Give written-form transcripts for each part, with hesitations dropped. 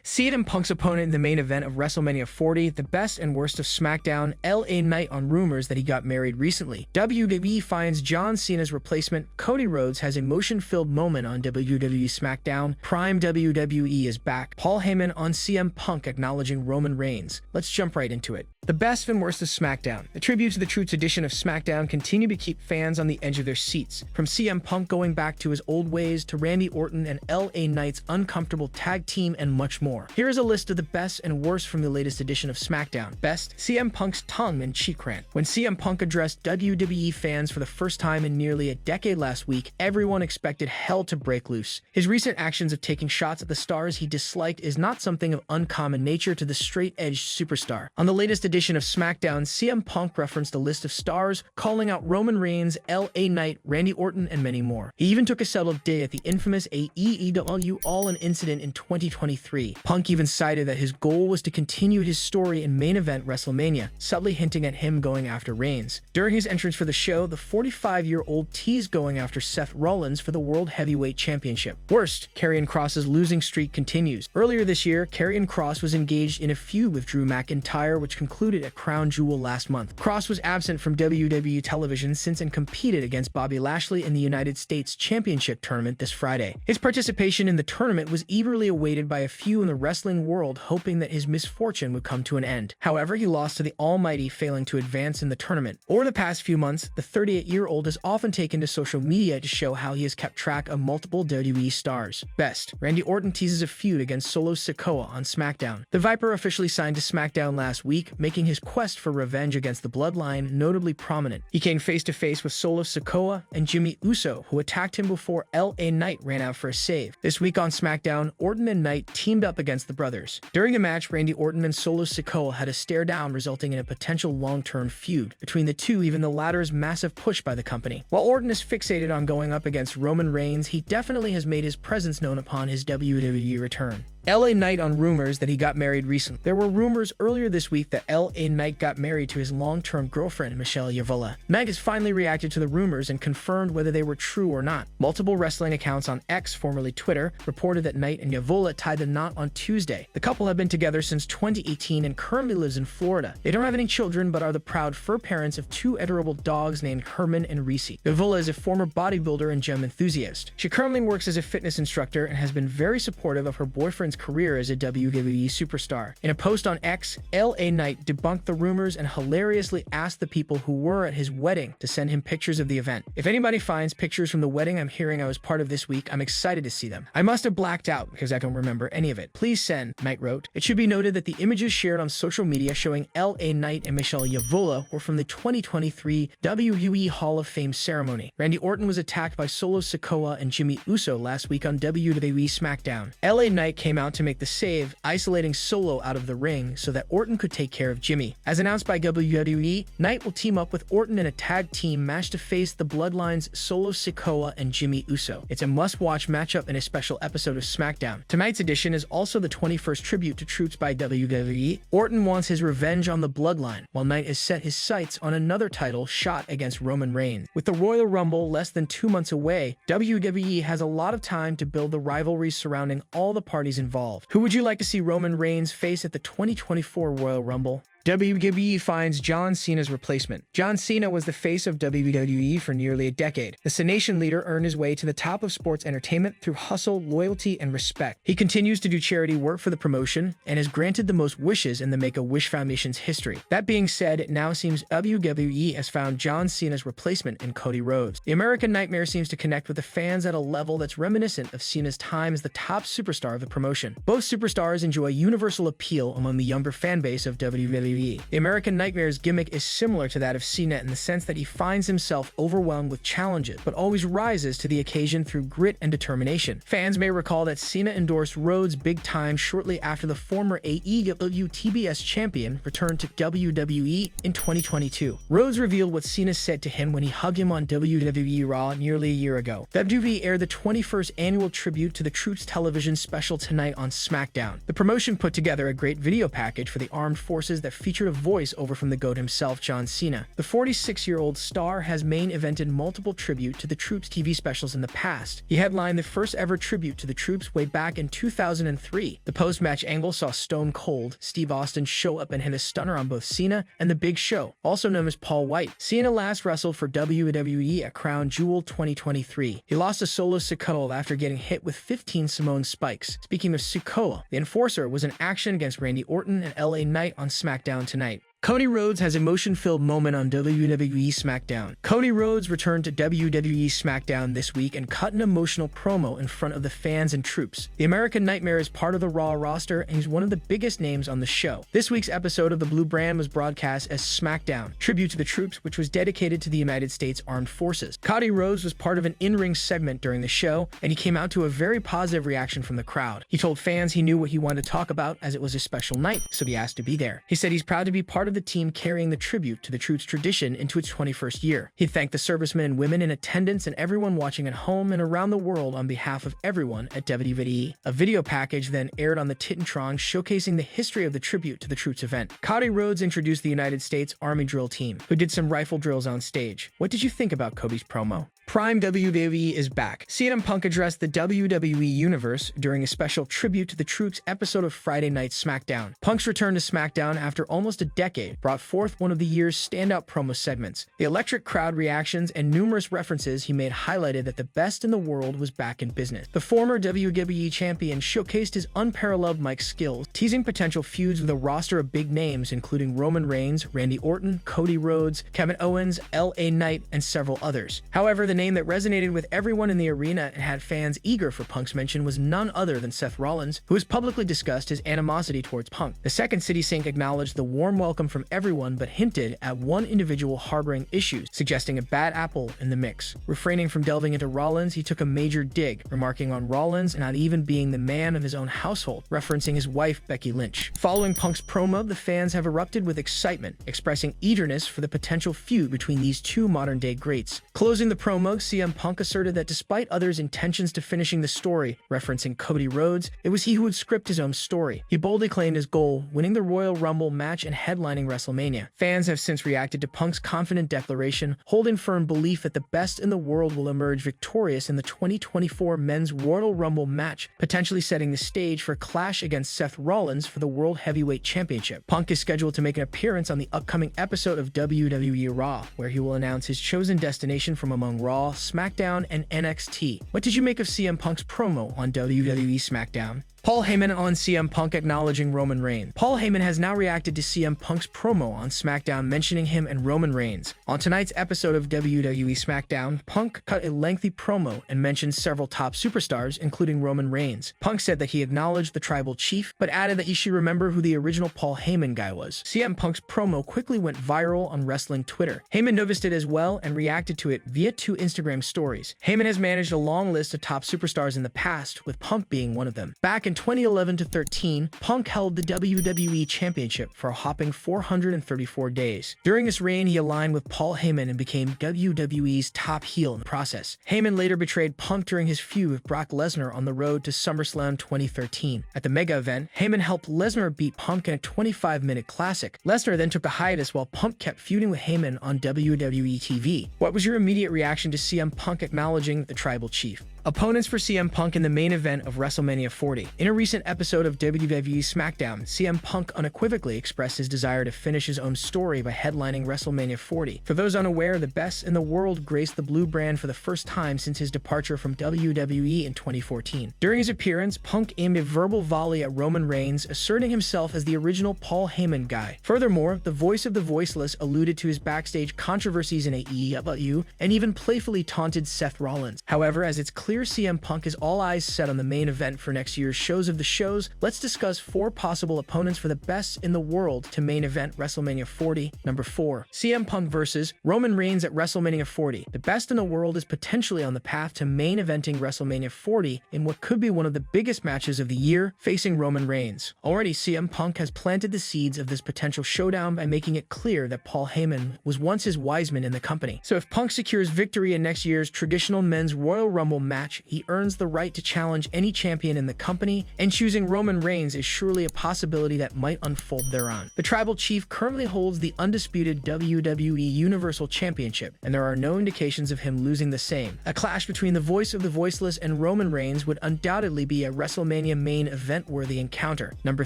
CM Punk's opponent in the main event of WrestleMania 40, the best and worst of SmackDown, LA Knight on rumors that he got married recently. WWE finds John Cena's replacement. Cody Rhodes has a emotion-filled moment on WWE Smackdown. Prime WWE is back. Paul Heyman on CM Punk acknowledging Roman Reigns. Let's jump right into it. The best and worst of SmackDown. The tribute to the Troops edition of SmackDown continue to keep fans on the edge of their seats. From CM Punk going back to his old ways to Randy Orton and LA Knight's uncomfortable tag team and much more. Here is a list of the best and worst from the latest edition of SmackDown. Best, CM Punk's tongue and cheek rant. When CM Punk addressed WWE fans for the first time in nearly a decade last week, everyone expected hell to break loose. His recent actions of taking shots at the stars he disliked is not something of uncommon nature to the straight-edged superstar. On the latest edition of SmackDown, CM Punk referenced a list of stars, calling out Roman Reigns, LA Knight, Randy Orton, and many more. He even took a subtle dig at the infamous AEW All-In incident in 2023. Punk even cited that his goal was to continue his story in main event WrestleMania, subtly hinting at him going after Reigns. During his entrance for the show, the 45-year-old teased going after Seth Rollins for the World Heavyweight Championship. Worst, Karrion Kross's losing streak continues. Earlier this year, Karrion Kross was engaged in a feud with Drew McIntyre, which concluded at Crown Jewel last month. Kross was absent from WWE television since and competed against Bobby Lashley in the United States Championship tournament this Friday. His participation in the tournament was eagerly awaited by a few in the wrestling world, hoping that his misfortune would come to an end. However, he lost to the Almighty, failing to advance in the tournament. Over the past few months, the 38-year-old has often taken to social media to show how he has kept track of multiple WWE stars. Best, Randy Orton teases a feud against Solo Sikoa on SmackDown. The Viper officially signed to SmackDown last week, making his quest for revenge against the Bloodline notably prominent. He came face-to-face with Solo Sikoa and Jimmy Uso, who attacked him before LA Knight ran out for a save. This week on SmackDown, Orton and Knight teamed up against the brothers. During the match, Randy Orton and Solo Sikoa had a stare down, resulting in a potential long-term feud between the two, even the latter's massive push by the company. While Orton is fixated on going up against Roman Reigns, he definitely has made his presence known upon his WWE return. LA Knight on rumors that he got married recently. There were rumors earlier this week that LA Knight got married to his long-term girlfriend, Michelle Yavola. Meg has finally reacted to the rumors and confirmed whether they were true or not. Multiple wrestling accounts on X, formerly Twitter, reported that Knight and Yavola tied the knot on Tuesday. The couple have been together since 2018 and currently lives in Florida. They don't have any children but are the proud fur parents of two adorable dogs named Herman and Reese. Yavola is a former bodybuilder and gym enthusiast. She currently works as a fitness instructor and has been very supportive of her boyfriend's career as a WWE superstar. In a post on X, LA Knight debunked the rumors and hilariously asked the people who were at his wedding to send him pictures of the event. If anybody finds pictures from the wedding I'm hearing I was part of this week, I'm excited to see them. I must have blacked out because I don't remember any of it. Please send, Knight wrote. It should be noted that the images shared on social media showing LA Knight and Michelle Yavola were from the 2023 WWE Hall of Fame ceremony. Randy Orton was attacked by Solo Sikoa and Jimmy Uso last week on WWE Smackdown. LA Knight came out to make the save, isolating Solo out of the ring so that Orton could take care of Jimmy. As announced by WWE, Knight will team up with Orton in a tag team match to face the Bloodline's Solo Sikoa and Jimmy Uso. It's a must-watch matchup in a special episode of SmackDown. Tonight's edition is also the 21st tribute to Troops by WWE. Orton wants his revenge on the Bloodline, while Knight has set his sights on another title shot against Roman Reigns. With the Royal Rumble less than 2 months away, WWE has a lot of time to build the rivalries surrounding all the parties involved. Who would you like to see Roman Reigns face at the 2024 Royal Rumble? WWE finds John Cena's replacement. John Cena was the face of WWE for nearly a decade. The Cenation leader earned his way to the top of sports entertainment through hustle, loyalty, and respect. He continues to do charity work for the promotion and is granted the most wishes in the Make-A-Wish Foundation's history. That being said, it now seems WWE has found John Cena's replacement in Cody Rhodes. The American Nightmare seems to connect with the fans at a level that's reminiscent of Cena's time as the top superstar of the promotion. Both superstars enjoy universal appeal among the younger fan base of WWE. The American Nightmare's gimmick is similar to that of Cena in the sense that he finds himself overwhelmed with challenges, but always rises to the occasion through grit and determination. Fans may recall that Cena endorsed Rhodes big time shortly after the former AEW TBS champion returned to WWE in 2022. Rhodes revealed what Cena said to him when he hugged him on WWE Raw nearly a year ago. WWE aired the 21st annual tribute to the Troops television special tonight on SmackDown. The promotion put together a great video package for the armed forces that featured a voice-over from the GOAT himself, John Cena. The 46-year-old star has main-evented multiple tribute to the Troops TV specials in the past. He headlined the first-ever tribute to the Troops way back in 2003. The post-match angle saw Stone Cold Steve Austin show up and hit a stunner on both Cena and The Big Show, also known as Paul White. Cena last wrestled for WWE at Crown Jewel 2023. He lost a solo Sikoa after getting hit with 15 Samoan spikes. Speaking of Sikoa, the Enforcer was in action against Randy Orton and LA Knight on SmackDown tonight. Cody Rhodes has emotion-filled moment on WWE Smackdown. Cody Rhodes returned to WWE Smackdown this week and cut an emotional promo in front of the fans and troops. The American Nightmare is part of the Raw roster, and he's one of the biggest names on the show. This week's episode of the Blue Brand was broadcast as Smackdown, Tribute to the Troops, which was dedicated to the United States Armed Forces. Cody Rhodes was part of an in-ring segment during the show, and he came out to a very positive reaction from the crowd. He told fans he knew what he wanted to talk about as it was a special night, so he asked to be there. He said he's proud to be part of the team carrying the tribute to the Troops tradition into its 21st year. He thanked the servicemen and women in attendance and everyone watching at home and around the world on behalf of everyone at WWE. A video package then aired on the Titantron showcasing the history of the tribute to the Troops event. Cody Rhodes introduced the United States Army drill team, who did some rifle drills on stage. What did you think about Cody's promo? Prime WWE is back. CM Punk addressed the WWE Universe during a special Tribute to the Troops episode of Friday Night SmackDown. Punk's return to SmackDown after almost a decade brought forth one of the year's standout promo segments. The electric crowd reactions and numerous references he made highlighted that the best in the world was back in business. The former WWE champion showcased his unparalleled mic skills, teasing potential feuds with a roster of big names including Roman Reigns, Randy Orton, Cody Rhodes, Kevin Owens, LA Knight, and several others. However, the name that resonated with everyone in the arena and had fans eager for Punk's mention was none other than Seth Rollins, who has publicly discussed his animosity towards Punk. The Second City Sync acknowledged the warm welcome from everyone but hinted at one individual harboring issues, suggesting a bad apple in the mix. Refraining from delving into Rollins, he took a major dig, remarking on Rollins and not even being the man of his own household, referencing his wife Becky Lynch. Following Punk's promo, the fans have erupted with excitement, expressing eagerness for the potential feud between these two modern-day greats. Closing the promo, CM Punk asserted that despite others' intentions to finishing the story, referencing Cody Rhodes, it was he who would script his own story. He boldly claimed his goal, winning the Royal Rumble match and headlining WrestleMania. Fans have since reacted to Punk's confident declaration, holding firm belief that the best in the world will emerge victorious in the 2024 Men's Royal Rumble match, potentially setting the stage for a clash against Seth Rollins for the World Heavyweight Championship. Punk is scheduled to make an appearance on the upcoming episode of WWE Raw, where he will announce his chosen destination from among Raw, SmackDown, and NXT. What did you make of CM Punk's promo on WWE Smackdown? Paul Heyman on CM Punk acknowledging Roman Reigns. Paul Heyman has now reacted to CM Punk's promo on SmackDown mentioning him and Roman Reigns. On tonight's episode of WWE Smackdown, Punk cut a lengthy promo and mentioned several top superstars, including Roman Reigns. Punk said that he acknowledged the tribal chief, but added that you should remember who the original Paul Heyman guy was. CM Punk's promo quickly went viral on wrestling Twitter. Heyman noticed it as well and reacted to it via 2 Instagram stories. Heyman has managed a long list of top superstars in the past, with Punk being one of them. Back in 2011-13, Punk held the WWE Championship for a hopping 434 days. During this reign, he aligned with Paul Heyman and became WWE's top heel in the process. Heyman later betrayed Punk during his feud with Brock Lesnar on the road to SummerSlam 2013. At the mega event, Heyman helped Lesnar beat Punk in a 25-minute classic. Lesnar then took a hiatus while Punk kept feuding with Heyman on WWE TV. What was your immediate reaction to CM Punk acknowledging the tribal chief? Opponents for CM Punk in the main event of WrestleMania 40. In a recent episode of WWE Smackdown, CM Punk unequivocally expressed his desire to finish his own story by headlining WrestleMania 40. For those unaware, the best in the world graced the blue brand for the first time since his departure from WWE in 2014. During his appearance, Punk aimed a verbal volley at Roman Reigns, asserting himself as the original Paul Heyman guy. Furthermore, the voice of the voiceless alluded to his backstage controversies in AEW and even playfully taunted Seth Rollins. However, as it's clear CM Punk is all eyes set on the main event for next year's shows of the shows, let's discuss 4 possible opponents for the best in the world to main event WrestleMania 40. Number 4. CM Punk versus Roman Reigns at WrestleMania 40. The best in the world is potentially on the path to main eventing WrestleMania 40 in what could be one of the biggest matches of the year, facing Roman Reigns. Already, CM Punk has planted the seeds of this potential showdown by making it clear that Paul Heyman was once his wise man in the company. So if Punk secures victory in next year's traditional men's Royal Rumble match match, he earns the right to challenge any champion in the company, and choosing Roman Reigns is surely a possibility that might unfold thereon. The Tribal Chief currently holds the undisputed WWE Universal Championship, and there are no indications of him losing the same. A clash between the voice of the voiceless and Roman Reigns would undoubtedly be a WrestleMania main event-worthy encounter. Number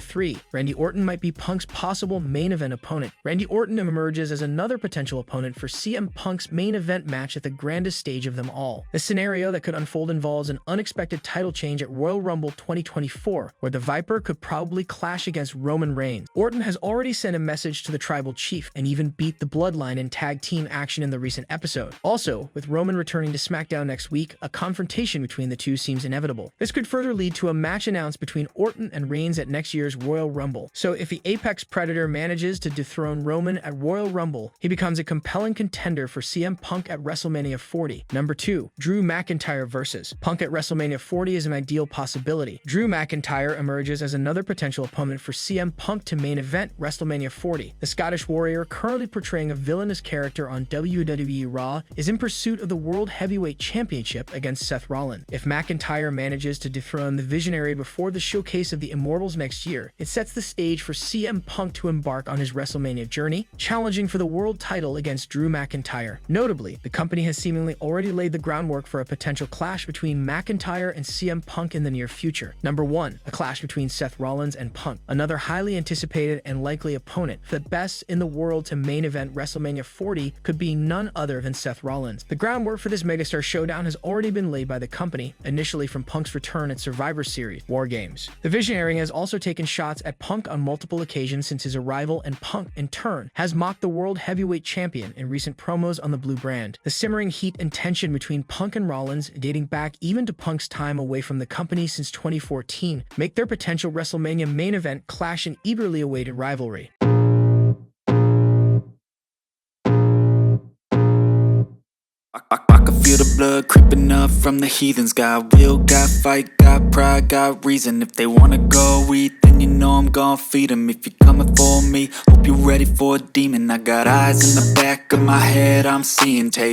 3. Randy Orton might be Punk's possible main event opponent. Randy Orton emerges as another potential opponent for CM Punk's main event match at the grandest stage of them all. The scenario that could unfold involves an unexpected title change at Royal Rumble 2024, where the Viper could probably clash against Roman Reigns. Orton has already sent a message to the Tribal Chief and even beat the Bloodline in tag team action in the recent episode. Also, with Roman returning to SmackDown next week, a confrontation between the two seems inevitable. This could further lead to a match announced between Orton and Reigns at next year's Royal Rumble. So if the Apex Predator manages to dethrone Roman at Royal Rumble, he becomes a compelling contender for CM Punk at WrestleMania 40. Number 2. Drew McIntyre versus Punk at WrestleMania 40 is an ideal possibility. Drew McIntyre emerges as another potential opponent for CM Punk to main event WrestleMania 40. The Scottish Warrior, currently portraying a villainous character on WWE Raw, is in pursuit of the World Heavyweight Championship against Seth Rollins. If McIntyre manages to dethrone the Visionary before the showcase of the Immortals next year, it sets the stage for CM Punk to embark on his WrestleMania journey, challenging for the world title against Drew McIntyre. Notably, the company has seemingly already laid the groundwork for a potential clash between McIntyre and CM Punk in the near future. Number 1. A clash between Seth Rollins and Punk, another highly anticipated and likely opponent. The best in the world to main event WrestleMania 40 could be none other than Seth Rollins. The groundwork for this megastar showdown has already been laid by the company, initially from Punk's return at Survivor Series War Games. The Visionary has also taken shots at Punk on multiple occasions since his arrival, and Punk, in turn, has mocked the World Heavyweight Champion in recent promos on the blue brand. The simmering heat and tension between Punk and Rollins, dating back even to Punk's time away from the company since 2014, make their potential WrestleMania main event clash an eagerly awaited rivalry. I can feel the blood creeping up from the heathens. Got will, got fight, got pride, got reason. If they wanna go eat, then you know I'm gon' feed them. If you're coming for me, hope you're ready for a demon. I got eyes in the back of my head, I'm seeing. Take